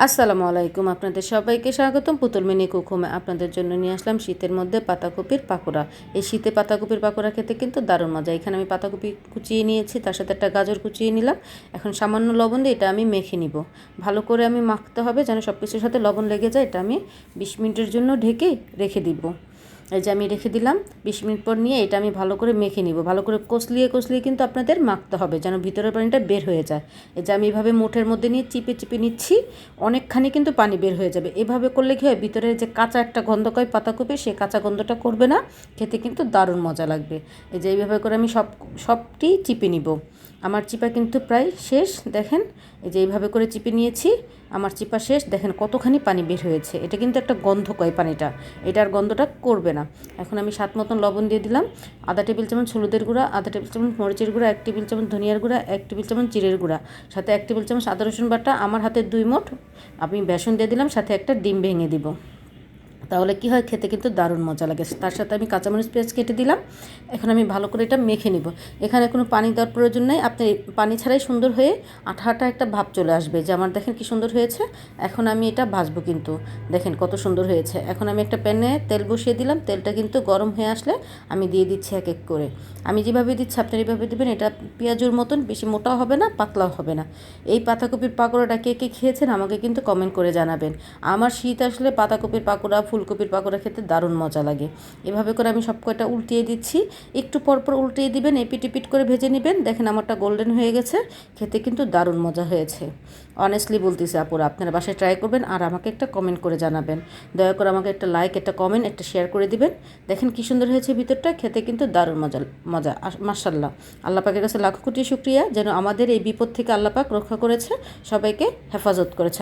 আসসালামু আলাইকুম, আপনাদের সবাইকে স্বাগতম। পুতুল মিনি কুকুমে আপনাদের জন্য নিয়ে আসলাম শীতের মধ্যে পাতাকপির পাকোড়া। এই শীতে পাতাকপির পাকোড়া খেতে কিন্তু দারুণ মজা। এখানে আমি পাতাকপি কুচিয়ে নিয়েছি, তার সাথে একটা গাজর কুচিয়ে নিলাম। এখন সামান্য লবণ দিয়ে এটা আমি মেখে নিব। ভালো করে আমি মাখতে হবে যেন সব কিছুর সাথে লবণ লেগে যায়। এটা আমি 20 মিনিটের জন্য ঢেকে রেখে দিব। এই যে আমি রেখে দিলাম। 20 মিনিট পর নিয়ে এটা আমি ভালো করে মেখে নিব। ভালো করে কষলিয়ে কিন্তু আপনাদের মাখতে হবে যেন ভিতরের পানিটা বের হয়ে যায়। এই যে আমি এভাবে মুঠের মধ্যে নিয়ে চিপে চিপে নিচ্ছি। অনেকখানি কিন্তু পানি বের হয়ে যাবে। এভাবে করলে কী হয়, ভিতরে যে কাঁচা একটা গন্ধ কয় পাতাকপি, সেই কাঁচা গন্ধটা করবে না, খেতে কিন্তু দারুণ মজা লাগবে। এই যে এইভাবে করে আমি সবটি চিপে নিব। আমার চিপা কিন্তু প্রায় শেষ। দেখেন, এই যে এইভাবে করে চিপে নিয়েছি, আমার চিপা শেষ। দেখেন কতখানি পানি বের হয়েছে। এটা কিন্তু একটা গন্ধ কয় পানিটা, এটার গন্ধটা করবে না। এখন আমি স্বাদ মতন লবণ দিয়ে দিলাম, আধা টেবিল চামচ হলুদের গুঁড়া, আধা টেবিল চামচ মরিচের গুঁড়া, 1 টেবিল চামচ ধনিয়ার গুঁড়া, 1 টেবিল চামচ জিরের গুঁড়া, সাথে 1 টেবিল চামচ আদা রসুন বাটা, আমার হাতে 2 মুঠ আমি বেসন দিয়ে দিলাম, সাথে একটা ডিম ভেঙে দিব। তাহলে কি হয়, খেতে কিন্তু দারুণ মজা লাগে। তার সাথে আমি কাঁচামরিচ পেঁয়াজ কেটে দিলাম। এখন আমি ভালো করে এটা মেখে নিব। এখানে কোনো পানি দেওয়ার প্রয়োজন নেই, আপনি পানি ছাড়াই সুন্দর হয়ে আঠা আঠা একটা ভাব চলে আসবে। যে আমার দেখেন কি সুন্দর হয়েছে। এখন আমি এটা ভাজবো, কিন্তু দেখেন কত সুন্দর হয়েছে। এখন আমি একটা প্যানে তেল বসিয়ে দিলাম। তেলটা কিন্তু গরম হয়ে আসলে আমি দিয়ে দিচ্ছি এক এক করে। আমি যেভাবে দিচ্ছি আপনারা এইভাবে দেবেন। এটা পেঁয়াজুর মতন বেশি মোটাও হবে না, পাতলাও হবে না। এই পাতাকপির পাকোড়াটা কে কে খেয়েছেন আমাকে কিন্তু কমেন্ট করে জানাবেন। আমার শীত আসলে পাতাকপির পাকোড়া, ফুলকপির পাকোড়া খেতে দারুণ মজা লাগে। এভাবে করে আমি সব কয়টা উল্টিয়ে দিচ্ছি। একটু পরপর উল্টিয়ে দিবেন, এপিট এপিট করে ভেজে নেবেন। দেখেন আমারটা গোল্ডেন হয়ে গেছে, খেতে কিন্তু দারুণ মজা হয়েছে। অনেস্টলি বলতেছি আপুরা, আপনারা বাসায় ট্রাই করবেন আর আমাকে একটা কমেন্ট করে জানাবেন। দয়া করে আমাকে একটা লাইক, একটা কমেন্ট, একটা শেয়ার করে দিবেন। দেখেন কি সুন্দর হয়েছে ভিতরটা, খেতে কিন্তু দারুণ মজা মজা মাশাআল্লাহ। আল্লাহ পাকের কাছে লাখ কোটি শুকরিয়া যেন আমাদের এই বিপদ থেকে আল্লাহ পাক রক্ষা করেছে, সবাইকে হেফাজত করেছে।